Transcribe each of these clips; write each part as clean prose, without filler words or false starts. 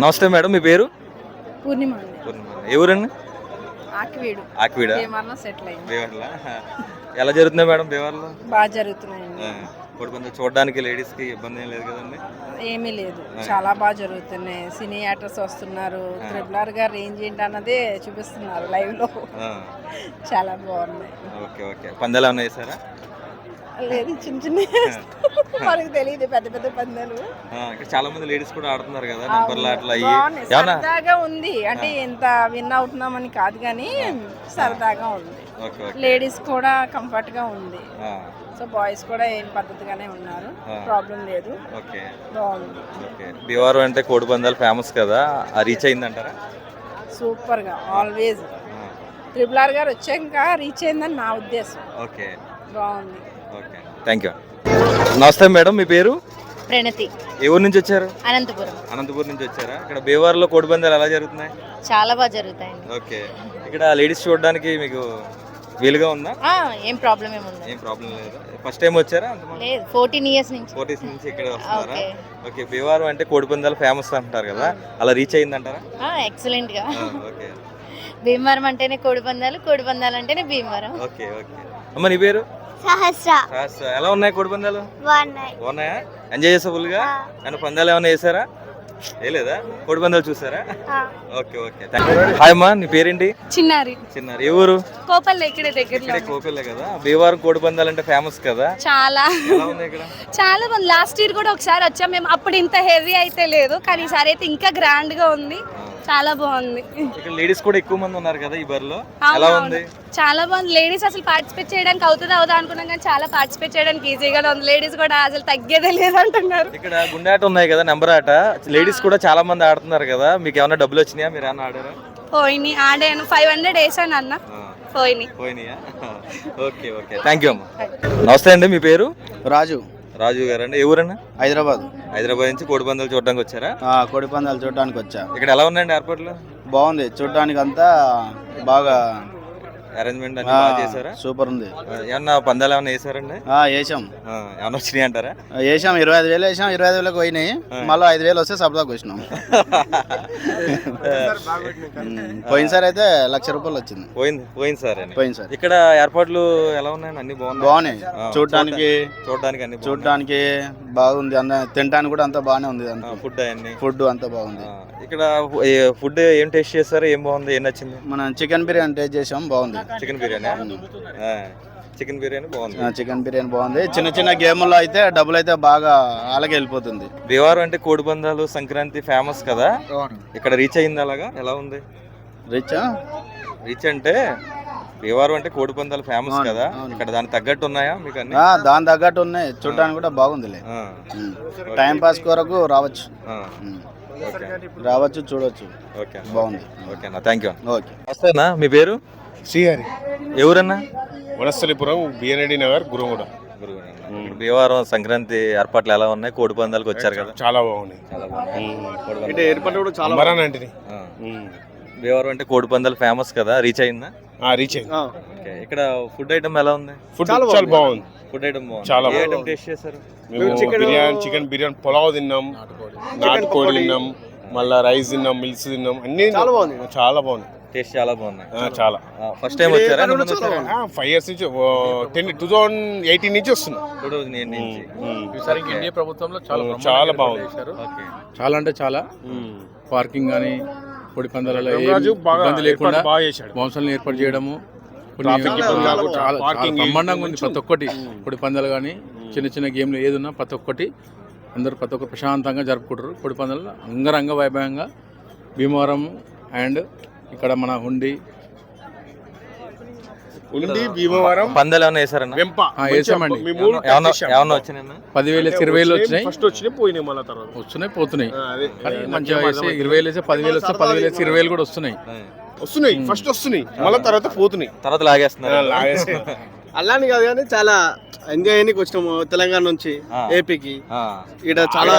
నమస్తే మేడం, మీ పేరు? పూర్ణిమ. ఎవరండి? ఆకివీడు. ఎలా జరుగుతుంది మేడం బీవర్లో? బాగా జరుగుతున్నాయండి. కోడిపందాలు చూడడానికి లేడీస్ కి ఇబ్బంది ఏం లేదు కదండి? ఏమీ లేదు, చాలా బాగా జరుగుతున్నాయి. సినీ యాక్టర్స్ వస్తున్నారు, త్రిబుల్ గా రేంజ్ ఏంటి అన్నదే చూపిస్తున్నారు లైవ్ లో. చాలా బాగున్నాయి. Okay okay. పందాలు ఏమన్నా వేసారా? లేదు, చిన్న చిన్న వాళ్ళకి తెలియదు, పెద్ద పెద్ద పందాలు. చాలా మంది లేడీస్ కూడా ఆడుతున్నారు కదా, సరదాగా ఉంది. అంటే ఎంత విన్ అవుతున్నామని కాదు కానీ సరదాగా ఉంది. లేడీస్ కూడా కంఫర్ట్ గా ఉంది. సో బాయ్స్ కూడా ఏం పద్ధతిగానే ఉన్నారు, ప్రాబ్లం లేదు. బాగుంది. భీమవరం అంటే కోడి పందాలు ఫేమస్ కదా, రీచ్ అయిందంటారా? సూపర్ గా, ఆల్వేస్ త్రిబుల్ ఆర్ గారు వచ్చాక రీచ్ అయిందని నా ఉద్దేశం. ఓకే, బాగుంది. Okay, thank you. నమస్తే మేడం, మీ పేరు? ప్రణతి. ఏ ఊరు నుంచి వచ్చారు? అనంతపురం. అనంతపురం నుంచి వచ్చారా? ఇక్కడ భీమవరంలో కోడి పందాలు ఎలా జరుగుతున్నాయి? చాలా బాగా జరుగుతాయండి. ఓకే, ఇక్కడ లేడీస్ చూడడానికి మీకు వీలుగా ఉందా? ఏం ప్రాబ్లం ఏముంది? ఏం ప్రాబ్లం లేదు. ఫస్ట్ టైం వచ్చారా? లేదు, 14 ఇయర్స్ నుంచి. 14 నుంచి ఇక్కడ వస్తున్నారా? ఓకే, భీమవరం అంటే కోడి పందాలు ఫేమస్ అంటారు కదా, అలా రీచ్ అయిందంటారా? ఎక్సలెంట్ గా. ఓకే, భీమవరం అంటేనే కోడి పందాలు, కోడి పందాలు అంటేనే భీమవరం. Okay okay. అమ్మ, నీ పేరు? సహస్ర. ఎలా ఉన్నాయి కోడి పందాలు? బాగున్నాయా? ఎంజాయ్ చేసా ఫుల్ గా? అండ్ పందాలు ఏమైనా వేసారా? లేదా, కోడి పందాలు చూసారా? Okay okay. హాయ్ అమ్మా, నీ పేరేంటి? చిన్నారి. చిన్నారి. ఏ ఊరు? కోపల్లె. ఇక్కడ దగ్గర కోపల్లె కదా. భీమవరం కోడి పందాలు అంటే ఫేమస్ కదా, చాలా. ఎలా ఉన్నాయి ఇక్కడ? చాలా బాగుంది. లాస్ట్ ఇయర్ కూడా ఒకసారి వచ్చాం మేము, అప్పుడు ఇంత హెవీ అయితే లేదు, కానీ ఈసారి అయితే ఇంకా గ్రాండ్ గా ఉంది. చాలా బాగుంది. ఇక్కడ లేడీస్ కూడా ఎక్కువ మంది ఉన్నారు కదా ఈ బర్లో, ఎలా ఉంది? చాలా బాగుంది. లేడీస్ అసలు పార్టిసిపేట్ చేయడానికి అవుతుందా అనుకున్నాం, కానీ చాలా పార్టిసిపేట్ చేయడానికి ఈజీగానే ఉంది. లేడీస్ కూడా అసలు తగ్గేదే లేదు అంటున్నారు. ఇక్కడ గుండె ఆట ఉన్నాయి కదా, నెంబర్ ఆట, లేడీస్ కూడా చాలా మంది ఆడుతున్నారు కదా, మీకు ఏమైనా డబ్బులు వచ్చినాయా? మీరు ఏమన్నా ఆడారా? పోయినాయి, ఆడాను. 500 వేసాను అన్న. పోయినాయా? ఓకే ఓకే, థ్యాంక్ యూ అమ్మా. నమస్తే అండి, మీ పేరు? రాజు. రాజు గారు అండి. ఏ ఊరన్నా? హైదరాబాద్ నుంచి కోడి పందాలు చూడడానికి వచ్చారా? కోడి పందాలు చూడడానికి వచ్చా. ఇక్కడ ఎలా ఉన్నాయండి ఏర్పాట్లు? బాగుంది, చూడడానికి అంతా బాగా అరేంజ్మెంట్ అన్ని బాగా చేశారా? సూపర్ ఉంది. ఏమన్నా పందాలు ఏమన్నా వేసారండి? వేసాం. ఏమన్నా వచ్చినాయి అంటారా? వేసాం, 25,000 వేసాం. 25,000 పోయినాయి, మళ్ళీ 5,000 వస్తే సరదాగా వచ్చినాం. పోయినసారి అయితే 1,00,000 రూపాయలు వచ్చింది. పోయినసారి. ఇక్కడ ఏర్పాట్లు ఎలా ఉన్నాయి? అన్ని బాగున్నాయి. చూడడానికి అన్ని చూడడానికి బాగుంది. తినడానికి కూడా అంతా బాగానే ఉంది. ఫుడ్ అంతా బాగుంది. ఇక్కడ ఫుడ్ ఏం టేస్ట్ చేస్తారు? ఏం బాగుంది? ఏం నచ్చింది? మనం చికెన్ బిర్యానీ టేస్ట్ చేసాం, బాగుంది. చికెన్ బిర్యానీ బాగుంది. చికెన్ బిర్యానీ బాగుంది. చిన్న చిన్న గేముల్లో అయితే డబ్బులు అయితే బాగా అలాగే వెళ్ళిపోతుంది. భీమవరం అంటే కోడి పందాలు, సంక్రాంతి ఫేమస్ కదా, ఇక్కడ రీచ్ అయింది. అలాగా ఎలా ఉంది? రీచ్ అంటే భీమవరం అంటే కోడి పందాలు ఫేమస్ కదా, ఇక్కడ దానికి తగ్గట్టు ఉన్నాయా మీకు? అన్ని దాని తగ్గట్టు ఉన్నాయి. చూడడానికి కూడా బాగుందిలే. టైం పాస్ కొరకు రావచ్చు, చూడవచ్చు. ఓకే, బాగుంది. ఓకేనా, థ్యాంక్ యూ. ఓకే. వస్తేనా, మీ పేరు? శ్రీహరి. ఎవరన్నా? వనస్థలిపురం, బిఎన్ఐడి నగర్, గురుగూడ. భీమవరం సంక్రాంతి ఏర్పాట్లు ఎలా ఉన్నాయి? కోడి పందాలకు వచ్చారు కదా, చాలా బాగున్నాయి. ఏర్పాట్లు కూడా చాలా భీమవరం అంటే కోడి పందాలు ఫేమస్ కదా, రీచ్ అయిందా? రీచ్ అయింది. ఇక్కడ ఫుడ్ ఐటమ్ ఎలా ఉంది? ఫుడ్ చాలా బాగుంది. ఫుడ్ ఐటమ్ చాలా ఐటమ్ టేస్ట్ చేశారు? చికెన్ బిర్యానీ, పులావ్ తిన్నాం, నాటుకోడి తిన్నాం, మళ్ళీ రైస్ తిన్నాం, మిల్స్ తిన్నాం, అన్ని చాలా బాగుంది. టేస్ట్ చాలా బాగున్నాయి. చాలా. ఫస్ట్ టైం వచ్చారా? 5 years నుంచి, 2018 నుంచి వస్తున్నాం. 2008 నుంచి. ఇండియా ప్రభుత్వంలో చాలా బాగుంది. చాలా అంటే చాలా పార్కింగ్ కానీ కోడి పందాలలో రాజు బాగా ఇబ్బంది లేకుండా ఏర్పాటు బాగా చేశాడు. వంశాలను ఏర్పాటు చేయడము కొన్ని ట్రాఫిక్ ఇబ్బంది చాలా లేకుండా, చాలా పార్కింగ్ బ్రహ్మాండంగా ఉంది. ప్రతి ఒక్కటి కోడి పందాలు కానీ చిన్న చిన్న గేమ్లు ఏది ఉన్నా ప్రతి ఒక్కటి అందరూ ప్రతి ఒక్కరు ప్రశాంతంగా జరుపుకుంటారు. కోడి పందాలు అంగరంగ వైభవంగా భీమవరం అండ్ ఇక్కడ మన హుండి భీమవరం పందాలు ఏమైనా వేసారన్నా? వెంప వేసామండి. మీ మూడు ఏమన్నా చేశాము. వచ్చినాయన్నా? 10,000 20,000 వచ్చినాయి, ఫస్ట్ వచ్చినాయి పోయినాయి మళ్ళీ తర్వాత వస్తున్నాయి పోతున్నాయి. అదే కానీ మంచిగా వేస్తే 20,000 వేస్తే 10,000 వస్తే 10,000 వేస్తే 20,000 కూడా వస్తున్నాయి. వస్తున్నాయి ఫస్ట్ వస్తున్నాయి మళ్ళీ తర్వాత పోతున్నాయి. తర్వాత లాగేస్తున్నారు. లాగేసి అలాని కాదు కానీ చాలా ఎంజాయ్ చేయడానికి వచ్చినాము తెలంగాణ నుంచి ఏపీకి. ఇక్కడ చాలా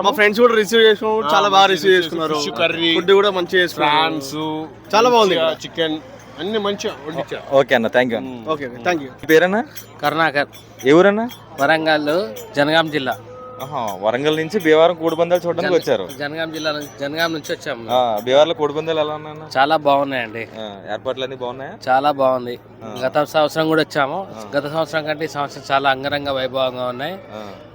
మా ఫ్రెండ్స్ కూడా రిసీవ్ చేసుకున్నాము, చాలా బాగా రిసీవ్ చేసుకున్నారు. ఫిష్ కర్రీ, ఫుడ్ కూడా మంచిగా చేసుకున్నారు, ప్రాన్స్ చాలా బాగుంది. చికెన్ అన్ని మంచిగా వండించారు. ఓకే అన్న, thank you. Okay thank you. మీ పేరన్నా? కర్ణాకర్, ఏ ఊరన్నా? వరంగల్, జనగాం జిల్లా. వరంగల్ నుంచి భీమవరం కోడి పందాలు చూడడానికి వచ్చారు. జనగాం నుంచి వచ్చాము. భీమవరంలో కోడి పందాలు ఎలా ఉన్నాయన్న? చాలా బాగున్నాయండి, ఏర్పాట్లు అన్ని బాగున్నాయా? చాలా బాగుంది. గత సంవత్సరం కూడా వచ్చాము. గత సంవత్సరం కంటే ఈ సంవత్సరం చాలా అంగరంగ వైభవంగా ఉన్నాయి.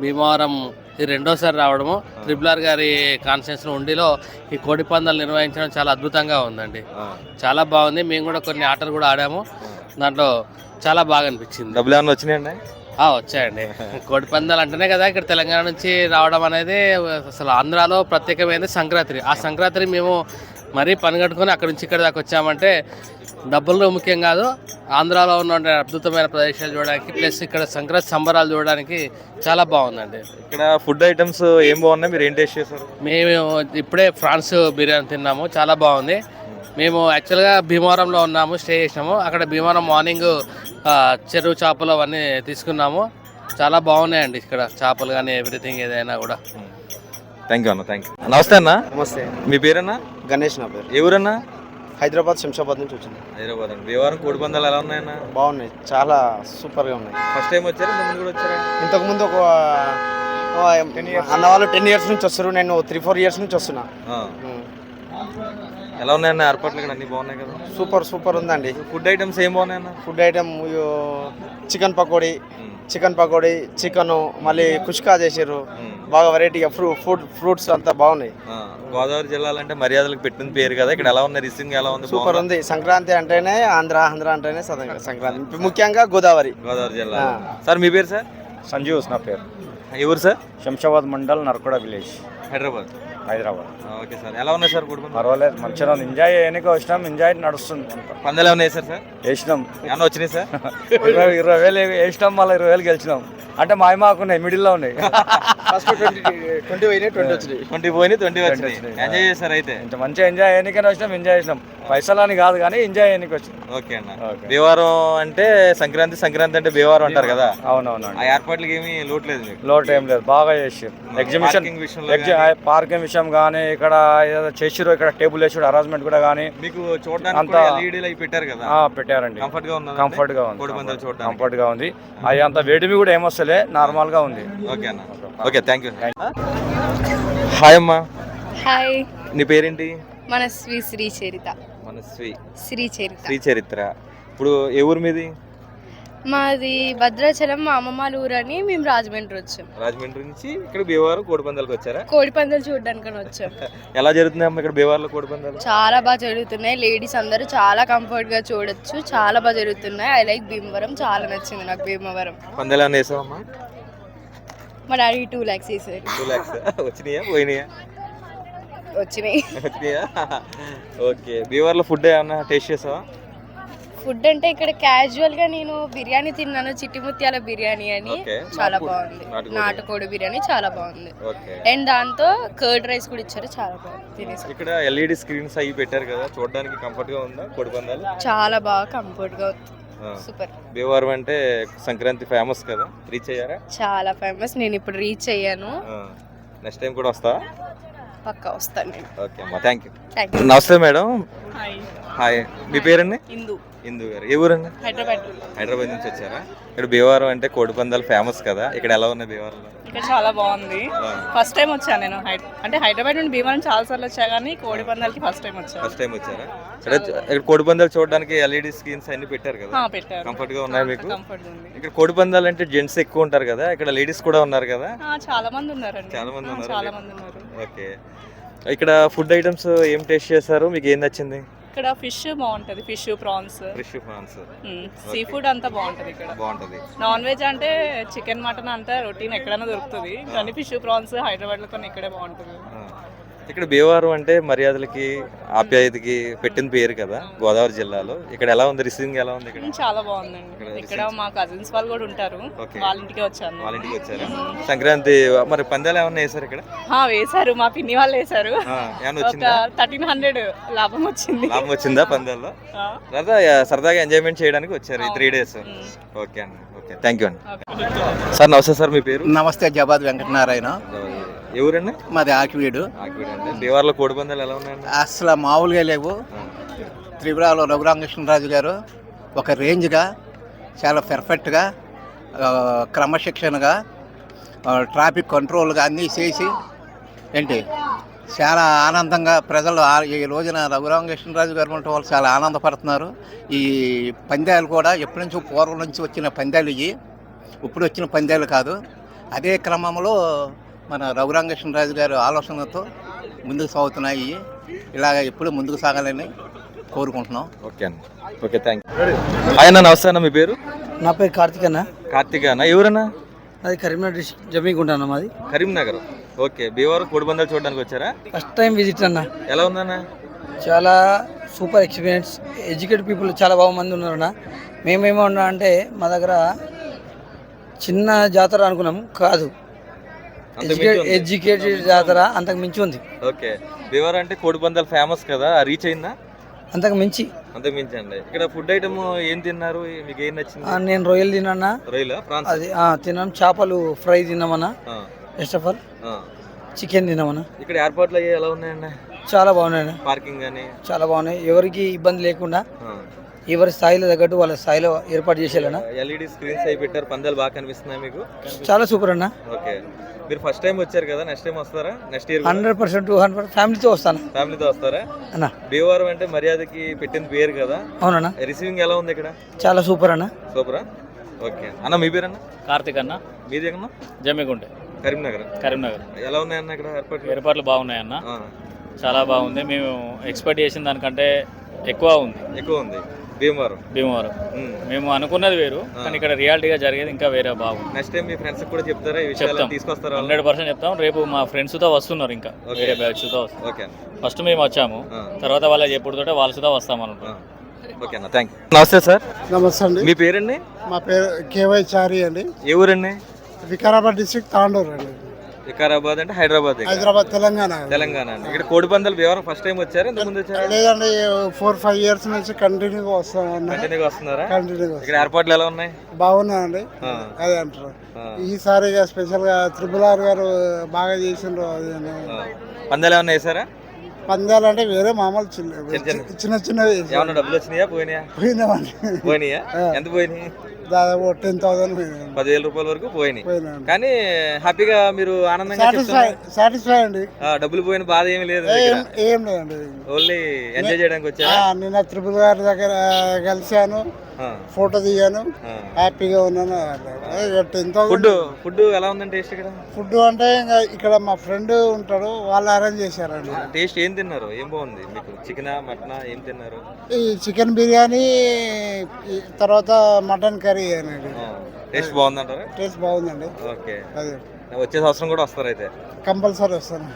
భీమవరం ఇది రెండోసారి రావడము. ట్రిపుల్ గారి కాన్ఫరెన్స్ ఉండిలో ఈ కోడి పందాలు నిర్వహించడం చాలా అద్భుతంగా ఉందండి. చాలా బాగుంది. మేము కూడా కొన్ని ఆటలు కూడా ఆడాము, దాంట్లో చాలా బాగా అనిపించింది. డబ్బులు ఏమన్నా వచ్చినాయండి? వచ్చాయండి. కోడి పందాలు అంటేనే కదా ఇక్కడ తెలంగాణ నుంచి రావడం అనేది. అసలు ఆంధ్రాలో ప్రత్యేకమైనది సంక్రాంతి. ఆ సంక్రాంతి మేము మరీ పని కట్టుకొని అక్కడి నుంచి ఇక్కడ దాకా వచ్చామంటే డబ్బులు ముఖ్యం కాదు, ఆంధ్రాలో ఉన్న అద్భుతమైన ప్రదేశాలు చూడడానికి ప్లస్ ఇక్కడ సంక్రాంతి సంబరాలు చూడడానికి చాలా బాగుందండి. ఇక్కడ ఫుడ్ ఐటమ్స్ ఏం బాగున్నాయి? మీరు ఏం టేస్ట్ చేశారు? మేము ఇప్పుడే ఫ్రాన్స్ బిర్యానీ తిన్నాము, చాలా బాగుంది. మేము యాక్చువల్గా భీమవరంలో ఉన్నాము, స్టే చేసినాము. అక్కడ భీమవరం మార్నింగ్ చెరువు చేపలు అవన్నీ తీసుకున్నాము, చాలా బాగున్నాయండి ఇక్కడ చేపలు కానీ ఎవ్రీథింగ్ ఏదైనా కూడా. థ్యాంక్ యూ అన్న, థ్యాంక్ యూ. నమస్తే అన్న. నమస్తే. మీ పేరన్నా? గణేష్ నా పేరు. ఏ ఊరన్నా? హైదరాబాద్ శంషాబాద్ నుంచి వచ్చింది. హైదరాబాద్ అండి. భీమవరం కోడి పందాలు ఎలా ఉన్నాయన్న? బాగున్నాయి, చాలా సూపర్గా ఉన్నాయి. ఫస్ట్ టైం వచ్చారా? ముందు కూడా వచ్చారా? ఇంతకుముందు ఒక అన్న వాళ్ళు 10 years నుంచి వస్తారు, నేను 3-4 years నుంచి వస్తున్నా. ఎలా ఉన్నాయన్న ఏర్పాట్లు? ఇక్కడ అన్ని బాగున్నాయి కదా? సూపర్ ఉందండి. ఫుడ్ ఐటమ్స్ ఏం బాగున్నాయన్న? Food item chicken pakodi, chicken మళ్ళీ కుష్కా చేసారు, బాగా వెరైటీగా ఫ్రూట్స్ అంతా బాగున్నాయి. గోదావరి జిల్లాలో అంటే మర్యాదలకు పెట్టిన పేరు కదా, ఇక్కడ ఎలా ఉంది? రిసీవింగ్ ఎలా ఉంది? సూపర్ ఉంది. సంక్రాంతి అంటేనే ఆంధ్ర అంటేనే సంక్రాంతి, ముఖ్యంగా గోదావరి జిల్లా. సార్ మీ పేరు? సార్ సంజీవ్ నా పేరు. ఎవరు sir? Shamshabad mandal, Narkoda village, Hyderabad. Okay sir, ఎలా ఉన్నాయి సార్ కోడి పందాలు? పర్వాలేదు, మంచిగా ఉంది. ఎంజాయ్ చేయడానికి వచ్చినాం, ఎంజాయ్ నడుస్తుంది. పందాలు ఏమైనా వేసారు సార్? వేసినాం. ఏమన్నా వచ్చినాయి సార్? 20,000 వేసినాం, మళ్ళీ 20,000 గెలిచినాం. అంటే మాకున్నాయి, మిడిల్లో ఉన్నాయి. ఫస్ట్ 20 పోయినాయి, 20 వచ్చినాయి. 20 పోయినాయి, 20 వచ్చినాయి. ఎంజాయ్ చేశారు అయితే? ఇంత మంచిగా ఎంజాయ్ చేయడానికైనా వచ్చినాం, ఎంజాయ్ చేసినాం. పైసలు అని కాదు కానీ ఎంజాయ్ చేయడానికి వచ్చినాం. ఓకే అన్న. భీమవరం అంటే సంక్రాంతి అంటే భీమవరం అంటారు కదా? అవునవును. ఆ ఏర్పాట్లకి ఏమీ లోటు లేదు మీకు? లోటు ఏం లేదు, బాగా చేసారు. ఎగ్జిబిషన్ పార్కింగ్ విషయం కానీ ఇక్కడ ఏదో చేసిరు, ఇక్కడ టేబుల్ వేసాడు, అరేంజ్మెంట్ కూడా కానీ మీకు చూడడానికి ఎల్ఈడీలు అవి పెట్టారు కదా? పెట్టారండి. కంఫర్ట్ గా ఉంది. కంఫర్ట్ గా ఉంది. కోడి పందాలు చూడడానికి కంఫర్ట్ గా ఉంది. అవి అంత వేడిమి కూడా ఏమొస్తలే, నార్మల్ గా ఉంది. ఓకే అన్న. Okay, thank you. హాయ్ అమ్మా. హాయ్, నీ పేరేంటి? మనస్వి శ్రీచరిత. శ్రీచరిత్ర. ఇప్పుడు ఏ ఊరు మీది? మాది భద్రాచలం, మా అమ్మమ్మ ఊరు అని మేము రాజమండ్రి వచ్చాం. రాజమండ్రి నుంచి ఇక్కడ భీమవరం కోడి పందాలకు వచ్చారా? కోడి పందాలు చూడడానికి వచ్చాం. ఎలా జరుగుతున్నాయి అమ్మ ఇక్కడ భీమవరంలో కోడి పందాలు? చాలా బాగా జరుగుతున్నాయి. లేడీస్ అందరూ చాలా కంఫర్ట్ గా చూడొచ్చు, చాలా బాగా జరుగుతున్నాయి. ఐ లైక్ భీమవరం, చాలా నచ్చింది నాకు భీమవరం. పందాలు ఏమైనా వేసావమ్మా? మా డాడీ 2 lakhs వేసారు. 2 lakhs వచ్చినాయా పోయినాయా? వచ్చినాయి. ఓకే. భీమవరంలో ఫుడ్ ఏమన్నా టేస్ట్ చేసావా? ఫుడ్ అంటే ఇక్కడ క్యాజువల్ గా నేను బిర్యానీ తిన్నాను, చిట్టి ముత్యాల బిర్యానీ అని, చాలా బాగుంది. నాటుకోడి బిర్యానీ చాలా బాగుంది. అండ్ దాంతో కర్డ్ రైస్ కూడా ఇచ్చారు, చాలా బాగుంది. తినేసి ఇక్కడ ఎల్ఈడి స్క్రీన్స్ అవి పెట్టారు కదా, చూడడానికి కంఫర్ట్ గా ఉందా కోడి పందాలు? చాలా బాగా కంఫర్ట్ గా ఉంది. సూపర్. భీమవరం అంటే సంక్రాంతి ఫేమస్ కదా, రీచ్ అయ్యారా? చాలా ఫేమస్. నేను ఇప్పుడు రీచ్ అయ్యాను. నెక్స్ట్ టైం కూడా వస్తా? పక్కా వస్తాను నేను. ఓకే అమ్మా, థ్యాంక్ యూ. నమస్తే మేడం. హాయ్, మీ పేరండి? ఇందు గారు. ఏ ఊరండి? హైదరాబాద్ నుంచి వచ్చారా? ఇక్కడ భీమవరం అంటే కోడి పందాలు ఫేమస్ కదా, ఇక్కడ ఎలా ఉన్నాయి భీమవరంలో? ఇక్కడ చాలా బాగుంది. ఫస్ట్ టైం వచ్చాను నేను. అంటే హైదరాబాద్ నుండి భీమవరం చాలా సార్లు వచ్చా కానీ కోడి పందాలకి ఫస్ట్ టైం వచ్చారా? ఇక్కడ కోడి పందాలు చూడడానికి ఎల్ఈడి స్క్రీన్స్ అన్ని పెట్టారు కదా, కంఫర్ట్ గా ఉన్నాయి మీకు? ఇక్కడ కోడి పందాలు అంటే జెంట్స్ ఎక్కువ ఉంటారు కదా, ఇక్కడ లేడీస్ కూడా ఉన్నారు కదా? చాలా మంది ఉన్నారు. చాలా మంది ఉన్నారు. ఓకే. ఇక్కడ ఫుడ్ ఐటమ్స్ ఏం టేస్ట్ చేశారు, మీకు ఏం నచ్చింది? ఇక్కడ ఫిష్ బాగుంటది, fish prawns, fish prawns sea food అంతా బాగుంటది. ఇక్కడ బాగుంటది. నాన్ వెజ్ అంటే చికెన్ మటన్ అంతా రొటీన్ ఎక్కడైనా దొరుకుతుంది, కానీ ఫిష్ ప్రాన్స్ హైదరాబాద్ లో కొన్ని ఇక్కడే బాగుంటది. ఇక్కడ భీమవరం అంటే మర్యాదలకి ఆప్యాయతకి పెట్టిన పేరు కదా గోదావరి జిల్లాలో. ఇక్కడ ఎలా ఉంది, రిసీవింగ్ ఎలా ఉంది? ఇక్కడ చాలా బాగుందండి. ఇక్కడ మా కజిన్స్ వాళ్ళు కూడా ఉంటారు, వాళ్ళ ఇంటికి వచ్చాను. వాళ్ళ ఇంటికి వచ్చారు. సంక్రాంతి మరి పందాలు ఏమన్నా వేసారు ఇక్కడ? వేశారు, మా పిన్ని వాళ్ళు వేశారు. ఒక 1300 లాభం వచ్చింది. లాభం వచ్చిందా పందాల్లో? సరదాగా ఎంజాయ్మెంట్ చేయడానికి వచ్చారు ఈ 3 days. ఓకే అండి, ఓకే, థ్యాంక్ యూ అండి. సార్ నమస్తే సార్, మీ పేరు? నమస్తే, జబాద్ వెంకటనారాయణ. ఎవరండి? మాది ఆకివీడు. భీమవరంలో కోడి పందాలు ఎలా ఉన్నాయండి? అసలు మామూలుగా లేవు. త్రిపురలో రఘురామకృష్ణరాజు గారు ఒక రేంజ్గా, చాలా పెర్ఫెక్ట్గా, క్రమశిక్షణగా, ట్రాఫిక్ కంట్రోల్గా అన్నీ చేసి ఏంటి చాలా ఆనందంగా ప్రజలు ఈ రోజున రఘురామకృష్ణరాజు గారు ఉంటే వాళ్ళు చాలా ఆనందపడుతున్నారు. ఈ పందాలు కూడా ఎప్పటి నుంచో పూర్వం నుంచి వచ్చిన పందాలు ఇవి, ఇప్పుడు వచ్చిన పందాలు కాదు. అదే క్రమంలో మన రఘురామకృష్ణరాజు గారి ఆలోచనలతో ముందుకు సాగుతున్నాయి. ఇలాగ ఎప్పుడు ముందుకు సాగాలని కోరుకుంటున్నాం. ఓకే అన్న, ఓకే, థ్యాంక్ యూ. ఆయన నమస్తే అన్న, మీ పేరు? నా పేరు కార్తిక్ అన్న. కార్తిక్ అన్న, ఎవరన్నా? అది కరీంనగర్ డిస్ట్రిక్ట్ జమీగుంట అన్న మాది. కరీంనగర్. ఓకే, భీమవరం కోడి పందాలు చూడడానికి వచ్చారా? ఫస్ట్ టైం విజిట్ అన్న. ఎలా ఉందన్న? చాలా సూపర్ ఎక్స్పీరియన్స్. ఎడ్యుకేటెడ్ పీపుల్ చాలా బాగా మంది ఉన్నారన్న. మేమేమో ఉన్నా అంటే మా దగ్గర చిన్న జాతర అనుకున్నాము, కాదు, ఎడ్యుకేటెడ్ జాతర అంతకు మించి ఉంది. ఓకే, భీమవరం అంటే కోడి పందాలు ఫేమస్ కదా, రీచ్ అయిందా? అంతకు మించి. అంతకు మించి అండి. ఇక్కడ ఫుడ్ ఐటమ్ ఏం తిన్నారు, మీకు ఏం నచ్చింది? నేను రొయ్యలు తిన్నా. రొయ్యలా? ప్రాన్స్ అది తిన్నాం. చేపలు ఫ్రై తిన్నామన్నా. ఫస్ట్ ఆఫ్ ఆల్ చికెన్ తిన్నామన్నా. ఇక్కడ ఏర్పాట్లు అయ్యి ఎలా ఉన్నాయండి? చాలా బాగున్నాయి. పార్కింగ్ కానీ చాలా బాగున్నాయి. ఎవరికి ఇబ్బంది లేకుండా ఎవరి స్థాయిలో తగ్గట్టు వాళ్ళ స్థాయిలో ఏర్పాటు చేసేయాలన్నా. ఎల్ఈడి స్క్రీన్స్ అయి పెట్టారు. పందాలు బాగా కనిపిస్తున్నాయి మీకు? చాలా సూపర్ అన్న. ఓకే, మీరు ఫస్ట్ టైం వచ్చారు కదా, నెక్స్ట్ టైం వస్తారా? నెక్స్ట్ ఇయర్ 100% 200% ఫ్యామిలీతో వస్తాను. ఫ్యామిలీతో వస్తారా అన్న? భీమవరం అంటే మర్యాదకి పెట్టిన పేరు కదా. అవునన్నా. రిసీవింగ్ ఎలా ఉంది ఇక్కడ? చాలా సూపర్ అన్న. సూపరా? ఓకే అన్న, మీ పేరు అన్న? కార్తిక్ అన్న. మీది అన్న? జమ్మిగుంట, కరీంనగర్. కరీంనగర్. ఎలా ఉన్నాయన్న ఇక్కడ ఏర్పాట్లు? ఏర్పాట్లు బాగున్నాయన్న, చాలా బాగుంది. మేము ఎక్స్పెక్ట్ చేసిన దానికంటే ఎక్కువ ఉంది భీమవరం. మేము అనుకున్నది వేరు, కానీ ఇక్కడ రియాలిటీగా జరిగేది ఇంకా వేరే బాగుంది. నెక్స్ట్ టైం మీ ఫ్రెండ్స్ కూడా చెప్తారా ఈ విషయాలు? తీసుకొస్తారా? 100% చెప్తాం. రేపు మా ఫ్రెండ్స్ తో వస్తున్నారు, ఇంకా వేరే బ్యాచ్ తో. ఓకే, ఫస్ట్ మేము వచ్చాము, తర్వాత వాళ్ళ చెప్పుడుతో వాళ్ళతో వస్తాం అనుకుంటున్నాం. ఓకే అన్న, థ్యాంక్ యూ. నమస్తే సార్. నమస్తే అండి. మీ పేరండి? మా పేరు కేవై చారి అండి. ఏ ఊరండి? వికారాబాద్ డిస్ట్రిక్ట్, తాండూరు అండి. వికారాబాద్ అంటే హైదరాబాద్, తెలంగాణ. తెలంగాణ అండి. ఇక్కడ కోడి పందాలు భీమవరం ఫస్ట్ టైం వచ్చారు, ఇంతకు ముందు వచ్చారు? లేదండి, 4-5 years నుంచి కంటిన్యూగా వస్తున్నారా? కంటిన్యూగా. ఇక్కడ ఏర్పాట్లు ఎలా ఉన్నాయి? బాగున్నాయండి, అదే అంటారు. ఈసారి స్పెషల్ గా RRR గారు బాగా చేసిండ్రు. పందాలు ఏమన్నా వేసారా? పందాలు అంటే వేరే మామూలు చిన్న చిన్నవి. ఏమన్నా డబ్బులు వచ్చినాయా, పోయినాయా? పోయినాయా? ఎంత పోయినాయి? దాదాపు 10,000 10,000 రూపాయల వరకు పోయినాయి. కానీ హ్యాపీగా మీరు ఆనందంగా సాటిస్ఫై అండి. డబ్బులు పోయిన బాధ ఏమి లేదు, ఏం లేదండి. ఓన్లీ ఎంజాయ్ చేయడానికి వచ్చా? నిన్న RRR గారి దగ్గర కలిశాను, ఫోటో దిగాను, హ్యాపీగా ఉన్నాను. ఫుడ్ ఎలా ఉందండి టేస్ట్? ఇక్కడ ఫుడ్ అంటే ఇంకా ఇక్కడ మా ఫ్రెండ్ ఉంటాడు, వాళ్ళు అరేంజ్ చేశారండి. టేస్ట్ ఏం తిన్నారు? ఏం బాగుంది మీకు? చికెనా, మటనా, ఏం తిన్నారు? ఈ చికెన్ బిర్యానీ, తర్వాత మటన్ కర్రీ అనేది. టేస్ట్ బాగుందంటారా? టేస్ట్ బాగుందండి. ఓకే, అదే. వచ్చే సంవత్సరం కూడా వస్తారు అయితే? కంపల్సరీ వస్తాను.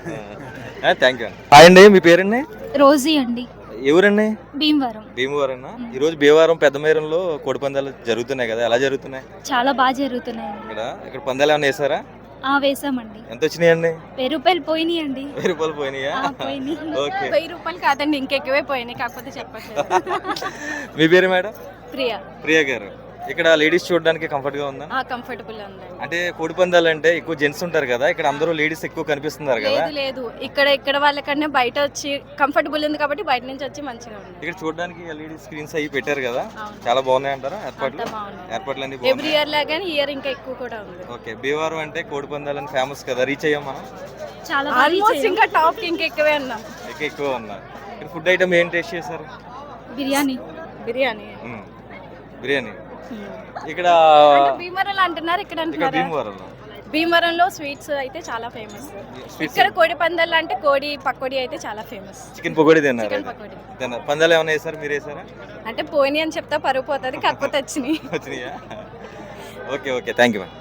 Thank you. హాయ్ అండి, మీ పేరండి? రోజీ అండి. ఎవరండి? భీమవరం. భీమవరం. ఈ రోజు భీమవరం పెద్దమేరంలో కోడి పందాలు జరుగుతున్నాయి కదా, ఎలా జరుగుతున్నాయి? చాలా బాగా జరుగుతున్నాయి. ఇక్కడ పందాలు ఏమైనా వేసారా? వేసామండి. ఎంత వచ్చినాయండి? 1000 రూపాయలు పోయినాయండి. 1000 రూపాయలు పోయినాయా? ఓకే. 1000 రూపాయలు కాదండి, ఇంకెక్కువే పోయినాయి, కాకపోతే చెప్పట్లేదు. మీ పేరు మేడం? ప్రియా. ప్రియా గారు. ఇక్కడ లేడీస్ చూడడానికి కంఫర్ట్ గా ఉందా? కంఫర్టబుల్ ఉంది. అంటే కోడి పందాలు అంటే ఎక్కువ జెంట్స్ ఉంటారు కదా, ఇక్కడ అందరూ లేడీస్ ఎక్కువ కనిపిస్తున్నారు కదా? లేదు, ఇక్కడ వాళ్ళకన్నా బయట వచ్చి కంఫర్టబుల్ ఉంది కాబట్టి బయట నుంచి వచ్చి మంచిగా ఉంది. ఇక్కడ చూడడానికి ఎల్ఈడి స్క్రీన్స్ అయ్యి పెట్టారు కదా, చాలా బాగున్నాయి అంటారా ఏర్పాట్లు? ఏర్పాట్లు అన్ని ఎవ్రీ ఇయర్ లాగానే ఇయర్ ఇంకా ఎక్కువ కూడా ఉంది. ఓకే, భీమవరం అంటే కోడి పందాలని ఫేమస్ కదా, రీచ్ అయ్యాం మనం? చాలా ఆల్మోస్ట్ ఇంకా టాప్ ఇంకా ఎక్కువే ఉన్నాం. ఎక్కువ ఉన్నా. ఇక్కడ ఫుడ్ ఐటమ్ ఏం టేస్ట్ చేశారు? బిర్యానీ. బిర్యానీ ఇక్కడ భీమవరంలో అంటున్నారు, ఇక్కడ అంటున్నారు. భీమవరంలో భీమవరంలో స్వీట్స్ అయితే చాలా ఫేమస్. ఇక్కడ కోడి పందాలు అంటే కోడి పకోడీ అయితే చాలా ఫేమస్. చికెన్ పకోడీ తిన్నారు చికెన్ పకోడీ పందాలు ఏమైనా వేసారు, మీరు వేసారా? అంటే పోయినాయి అని చెప్తా పరుగు పోతుంది, కాకపోతే వచ్చినాయి. వచ్చినాయా? Okay okay, thank you ma'am.